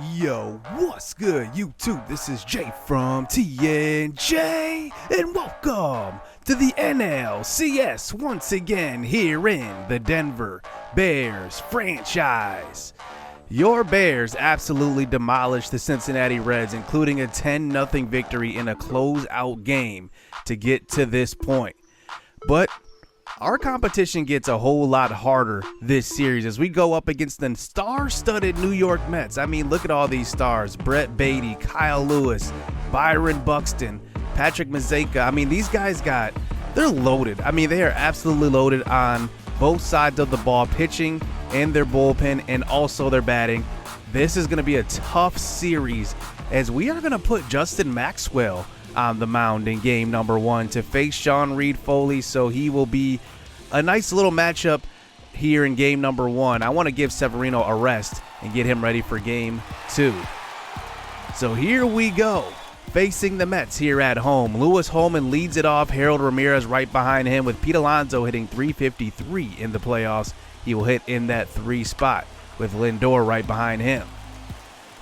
Yo, what's good, YouTube? This is Jay from TNJ, and welcome to the NLCS once again here in the Denver Bears franchise. Your Bears absolutely demolished the Cincinnati Reds, including a 10-0 victory in a closeout game to get to this point. But our competition gets a whole lot harder this series as we go up against the star-studded New York Mets. I mean, look at all these stars. Brett Baty, Kyle Lewis, Byron Buxton, Patrick Mazeika. I mean, these guys they're loaded. I mean, they are absolutely loaded on both sides of the ball, pitching and their bullpen and also their batting. This is going to be a tough series as we are going to put Justin Maxwell on the mound in game number 1 to face Sean Reed-Foley, so he will be a nice little matchup here in game number 1. I want to give Severino a rest and get him ready for game 2. So here we go, facing the Mets here at home. Lewis Holman leads it off, Harold Ramirez right behind him with Pete Alonso hitting .353 in the playoffs. He will hit in that 3 spot with Lindor right behind him.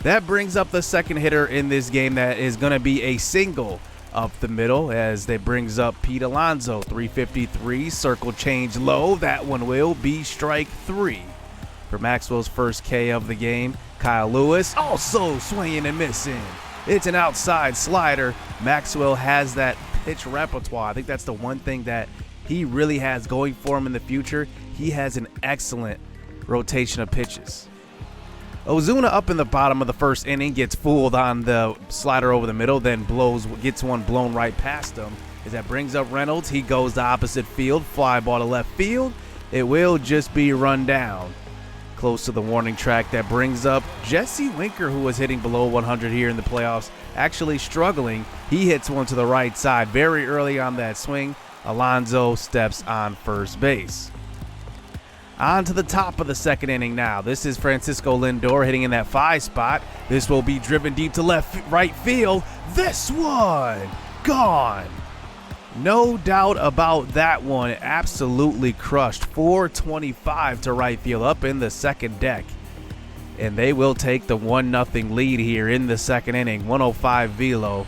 That brings up the second hitter in this game. That is going to be a single up the middle as they brings up Pete Alonso. .353, circle change low. That one will be strike 3. For Maxwell's first K of the game, Kyle Lewis also swinging and missing. It's an outside slider. Maxwell has that pitch repertoire. I think that's the one thing that he really has going for him in the future. He has an excellent rotation of pitches. Ozuna up in the bottom of the first inning gets fooled on the slider over the middle, then gets one blown right past him. As that brings up Reynolds, he goes to opposite field, fly ball to left field. It will just be run down close to the warning track. That brings up Jesse Winker, who was hitting below 100 here in the playoffs, actually struggling. He hits one to the right side very early on that swing. Alonso steps on first base. On to the top of the second inning now. This is Francisco Lindor hitting in that 5 spot. This will be driven deep to right field. This one gone. No doubt about that one. Absolutely crushed. 425 to right field up in the second deck. And they will take the 1-0 lead here in the second inning. 105 velo.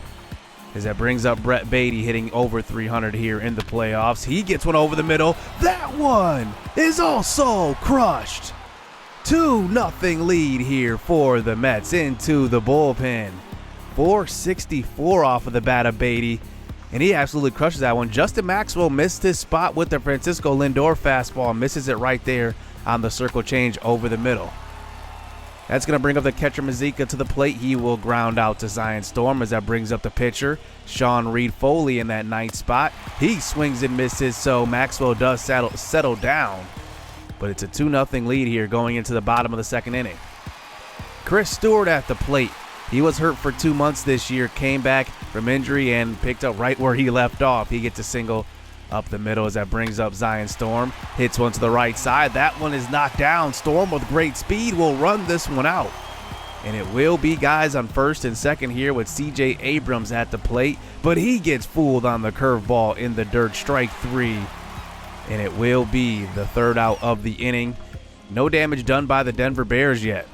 As that brings up Brett Baty hitting over 300 here in the playoffs. He gets one over the middle. That one is also crushed. 2-0 lead here for the Mets into the bullpen. 464 off of the bat of Baty, and he absolutely crushes that one. Justin Maxwell missed his spot with the Francisco Lindor fastball, misses it right there on the circle change over the middle. That's going to bring up the catcher Mazeika to the plate. He will ground out to Zion Storm as that brings up the pitcher, Sean Reed-Foley in that 9th spot. He swings and misses, so Maxwell does settle down. But it's a 2-0 lead here going into the bottom of the second inning. Chris Stewart at the plate. He was hurt for 2 months this year, came back from injury and picked up right where he left off. He gets a single up the middle as that brings up Zion Storm. Hits one to the right side. That one is knocked down. Storm with great speed will run this one out. And it will be guys on first and second here with CJ Abrams at the plate. But he gets fooled on the curveball in the dirt. Strike 3. And it will be the 3rd out of the inning. No damage done by the Denver Bears yet.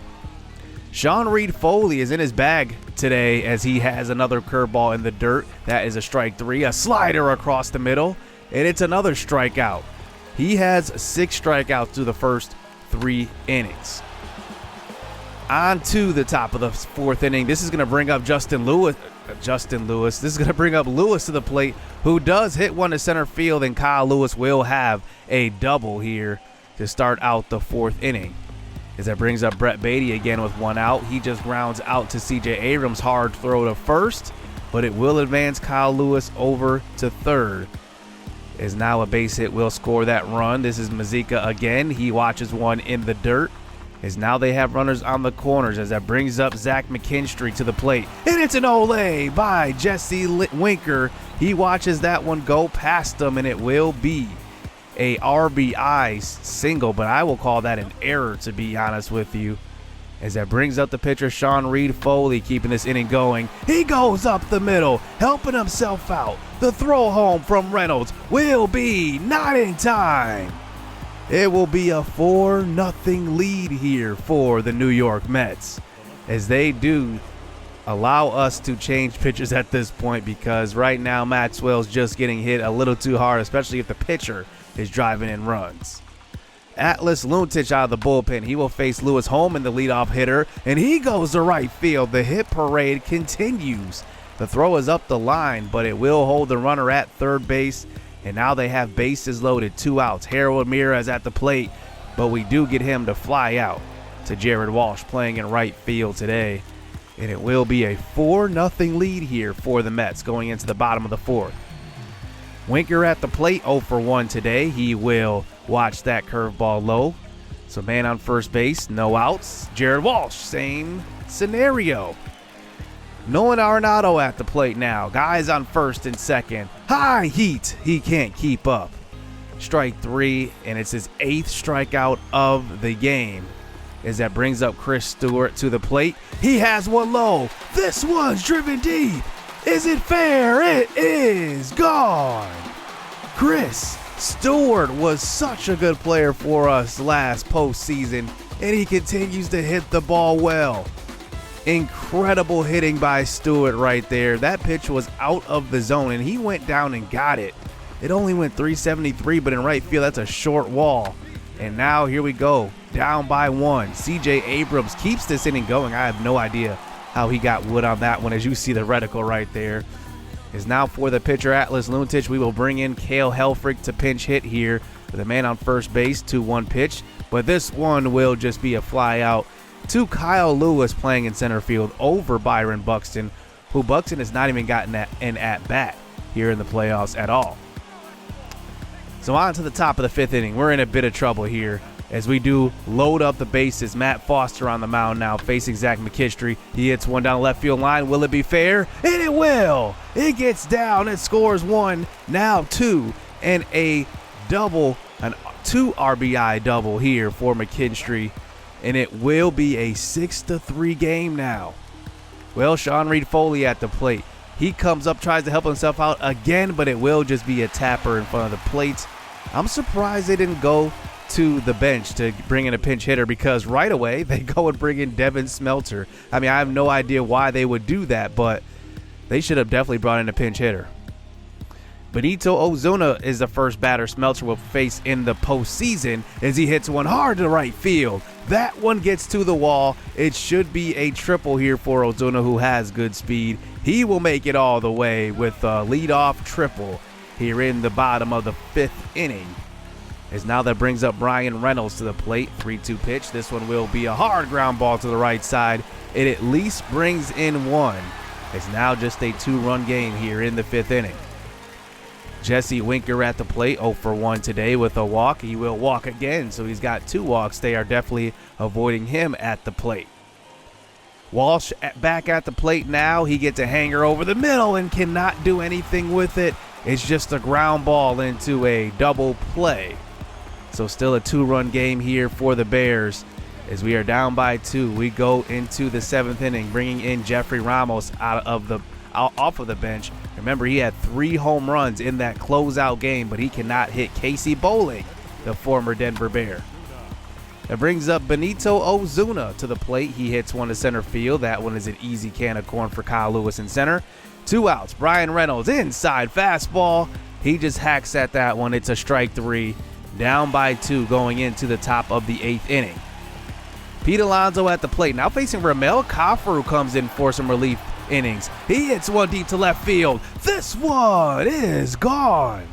Sean Reed-Foley is in his bag today as he has another curveball in the dirt. That is a strike 3. A slider across the middle. And it's another strikeout. He has 6 strikeouts through the first 3 innings. On to the top of the 4th inning. This is going to bring up Lewis. This is going to bring up Lewis to the plate, who does hit one to center field, and Kyle Lewis will have a double here to start out the 4th inning. As that brings up Brett Baty again with 1 out. He just grounds out to CJ Abrams. Hard throw to first, but it will advance Kyle Lewis over to third. Is now a base hit will score that run. This is Mazeika again. He watches one in the dirt. As now they have runners on the corners as that brings up Zach McKinstry to the plate. And it's an ole by Jesse Winker. He watches that one go past him, and it will be a RBI single, but I will call that an error, to be honest with you. As that brings up the pitcher, Sean Reed-Foley, keeping this inning going. He goes up the middle, helping himself out. The throw home from Reynolds will be not in time. It will be a 4-0 lead here for the New York Mets. as they do allow us to change pitchers at this point, because right now Maxwell's just getting hit a little too hard, especially if the pitcher is driving in runs. Atlas Luntich out of the bullpen. He will face Lewis Holman, the leadoff hitter, and he goes to right field. The hit parade continues. The throw is up the line, but it will hold the runner at third base, and now they have bases loaded, 2 outs. Harold Ramirez at the plate, but we do get him to fly out to Jared Walsh playing in right field today, and it will be a 4-0 lead here for the Mets going into the bottom of the 4th. Winker at the plate, 0 for 1 today. He will watch that curveball low. So man on first base, no outs. Jared Walsh, same scenario. Nolan Arenado at the plate now. Guys on first and second. High heat. He can't keep up. Strike 3, and it's his 8th strikeout of the game, as that brings up Chris Stewart to the plate. He has one low. This one's driven deep. Is it fair? It is gone. Chris Stewart was such a good player for us last postseason, and he continues to hit the ball well. Incredible hitting by Stewart right there. That pitch was out of the zone, and he went down and got it. It only went 373, but in right field, that's a short wall. And now here we go, down by 1. CJ Abrams keeps this inning going. I have no idea how he got wood on that one, as you see the reticle right there. Is now for the pitcher, Atlas Luntich. We will bring in Cale Helfrich to pinch hit here with a man on first base, 2-1 pitch. But this one will just be a fly out to Kyle Lewis playing in center field over Byron Buxton, who Buxton has not even gotten an at-bat here in the playoffs at all. So on to the top of the 5th inning. We're in a bit of trouble here as we do load up the bases. Matt Foster on the mound now facing Zach McKinstry. He hits one down the left field line. Will it be fair? And it will. It gets down. It scores 1, now 2, and a double, an 2 RBI double here for McKinstry. And it will be a 6-3 game now. Well, Sean Reed Foley at the plate. He comes up, tries to help himself out again, but it will just be a tapper in front of the plate. I'm surprised they didn't go to the bench to bring in a pinch hitter, because right away they go and bring in Devin Smelter. I mean, I have no idea why they would do that, but they should have definitely brought in a pinch hitter. Benito Ozuna is the first batter Smelter will face in the postseason, as he hits one hard to right field. That one gets to the wall. It should be a triple here for Ozuna, who has good speed. He will make it all the way with a leadoff triple here in the bottom of the 5th inning. As now that brings up Brian Reynolds to the plate. 3-2 pitch. This one will be a hard ground ball to the right side. It at least brings in 1. It's now just a 2-run game here in the 5th inning. Jesse Winker at the plate, 0 for 1 today with a walk. He will walk again, so he's got 2 walks. They are definitely avoiding him at the plate. Walsh back at the plate now. He gets a hanger over the middle and cannot do anything with it. It's just a ground ball into a double play. So still a 2-run game here for the Bears. As we are down by 2, we go into the 7th inning, bringing in Jeffrey Ramos off of the bench. Remember, he had 3 home runs in that closeout game, but he cannot hit Casey Bowling, the former Denver Bear. That brings up Benito Ozuna to the plate. He hits one to center field. That one is an easy can of corn for Kyle Lewis in center. 2 outs. Brian Reynolds, inside fastball. He just hacks at that one. It's a strike 3. Down by 2 going into the top of the 8th inning. Pete Alonso at the plate. Now facing Ramel Coffer, who comes in for some relief innings. He hits one deep to left field. This one is gone.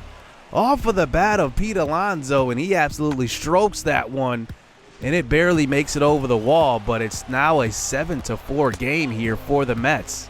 Off of the bat of Pete Alonso, and he absolutely strokes that one, and it barely makes it over the wall, but it's now a 7-4 game here for the Mets.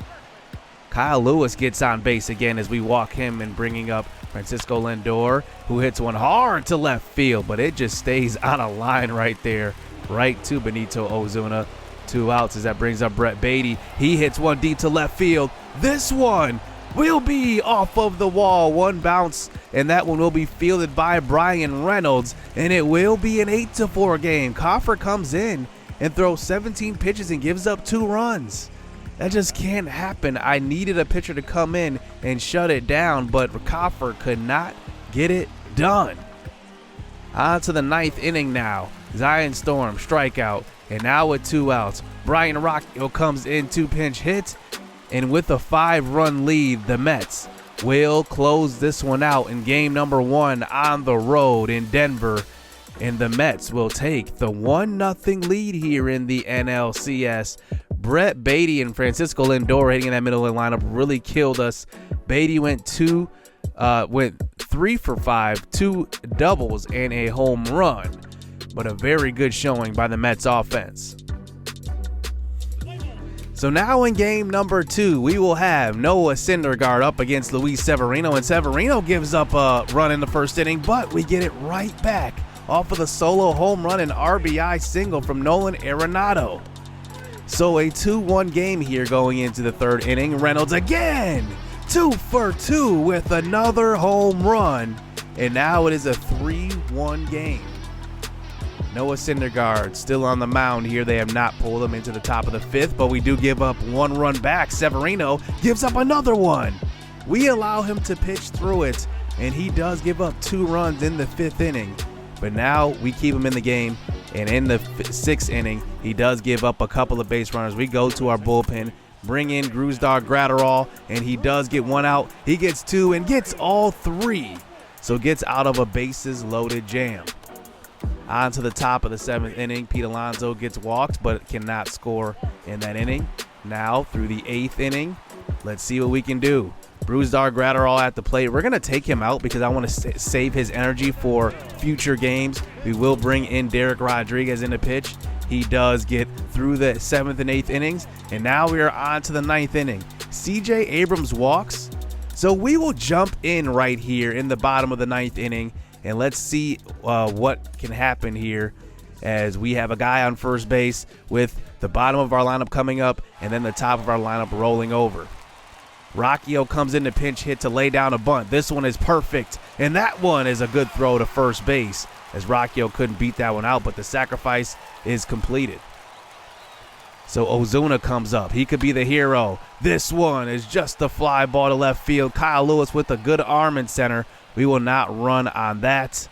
Kyle Lewis gets on base again as we walk him and bringing up Francisco Lindor, who hits one hard to left field, but it just stays on a line right there, right to Benito Ozuna. 2 outs as that brings up Brett Beatty. He hits one deep to left field. This one will be off of the wall. 1 bounce, and that one will be fielded by Brian Reynolds, and it will be an 8-4 game. Coffer comes in and throws 17 pitches and gives up 2 runs. That just can't happen. I needed a pitcher to come in and shut it down, but Coffer could not get it done. On to the 9th inning now. Zion Storm, strikeout, and now with 2 outs. Brian Rockhill comes in to pinch hit, and with a 5-run lead, the Mets will close this one out in game number 1 on the road in Denver, and the Mets will take the 1-0 lead here in the NLCS. Brett Beatty and Francisco Lindor hitting in that middle of the lineup really killed us. Beatty went 3 for 5, 2 doubles and a home run, but a very good showing by the Mets offense. So now in game number 2, we will have Noah Syndergaard up against Luis Severino, and Severino gives up a run in the first inning, but we get it right back off of the solo home run and RBI single from Nolan Arenado. So a 2-1 game here going into the 3rd inning. Reynolds again, 2 for 2 with another home run, and now it is a 3-1 game. Noah Syndergaard still on the mound here. They have not pulled him into the top of the 5th, but we do give up 1 run back. Severino gives up another one. We allow him to pitch through it, and he does give up 2 runs in the 5th inning. But now we keep him in the game, and in the 6th inning, he does give up a couple of base runners. We go to our bullpen, bring in Gruzdar Gratterall, and he does get 1 out. He gets 2 and gets all 3, so gets out of a bases-loaded jam. On to the top of the 7th inning, Pete Alonso gets walked but cannot score in that inning. Now through the 8th inning, let's see what we can do. Gruzdar Gratterall at the plate. We're going to take him out because I want to save his energy for future games. We will bring in Derek Rodriguez in the pitch. He does get through the 7th and 8th innings, and now we are on to the 9th inning. CJ Abrams walks, so we will jump in right here in the bottom of the 9th inning. And let's see what can happen here as we have a guy on first base with the bottom of our lineup coming up and then the top of our lineup rolling over. Rockhill comes in to pinch hit to lay down a bunt. This one is perfect, and that one is a good throw to first base as Rockhill couldn't beat that one out, but the sacrifice is completed. So Ozuna comes up. He could be the hero. This one is just a fly ball to left field. Kyle Lewis with a good arm in center. We will not run on that.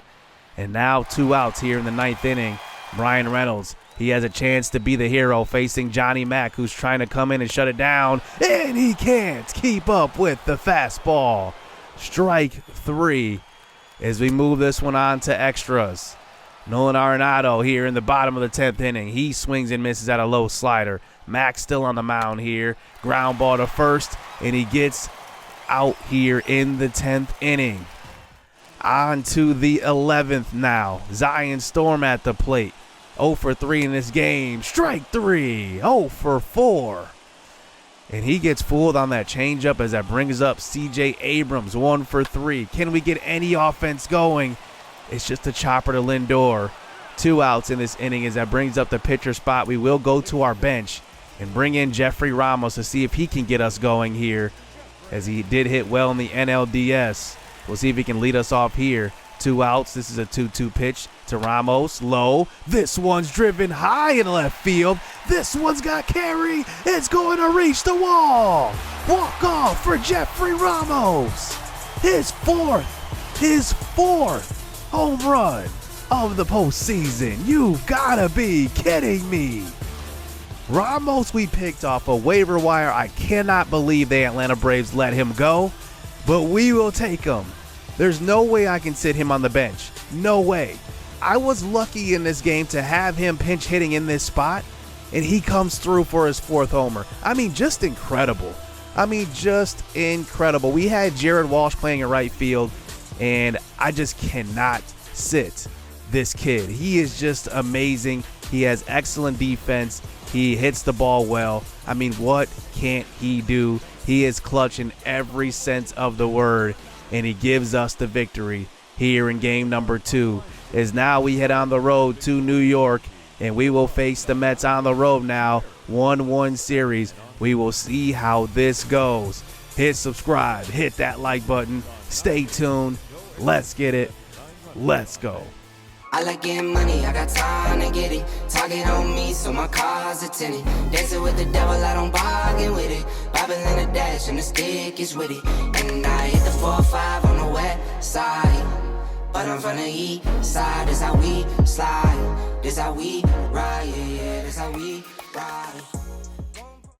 And now 2 outs here in the 9th inning. Brian Reynolds, he has a chance to be the hero facing Johnny Mack, who's trying to come in and shut it down, and he can't keep up with the fastball. Strike 3 as we move this one on to extras. Nolan Arenado here in the bottom of the 10th inning. He swings and misses at a low slider. Mack still on the mound here. Ground ball to first, and he gets out here in the 10th inning. On to the 11th now. Zion Storm at the plate. 0 for 3 in this game. Strike 3. 0 for 4. And he gets fooled on that changeup as that brings up CJ Abrams. 1 for 3. Can we get any offense going? It's just a chopper to Lindor. 2 outs in this inning as that brings up the pitcher spot. We will go to our bench and bring in Jeffrey Ramos to see if he can get us going here, as he did hit well in the NLDS. We'll see if he can lead us off here. 2 outs. This is a 2-2 pitch to Ramos. Low. This one's driven high in left field. This one's got carry. It's going to reach the wall. Walk off for Jeffrey Ramos. His fourth home run of the postseason. You've got to be kidding me. Ramos we picked off a waiver wire. I cannot believe the Atlanta Braves let him go, but we will take him. There's no way I can sit him on the bench. No way. I was lucky in this game to have him pinch hitting in this spot, and he comes through for his 4th homer. I mean, just incredible. We had Jared Walsh playing in right field, and I just cannot sit this kid. He is just amazing. He has excellent defense. He hits the ball well. I mean, what can't he do? He is clutch in every sense of the word, and he gives us the victory here in game number 2. As now we head on the road to New York, and we will face the Mets on the road now. 1-1 series. We will see how this goes. Hit subscribe. Hit that like button. Stay tuned. Let's get it. Let's go. I like getting money, I got time to get it. Target on me, so my car's a tinted. Dancing with the devil, I don't bargain with it. Bible in the dash, and the stick is with it. And I hit the 4-5 on the west side. but I'm from the east side. This how we slide, this how we ride, yeah, yeah, this how we ride.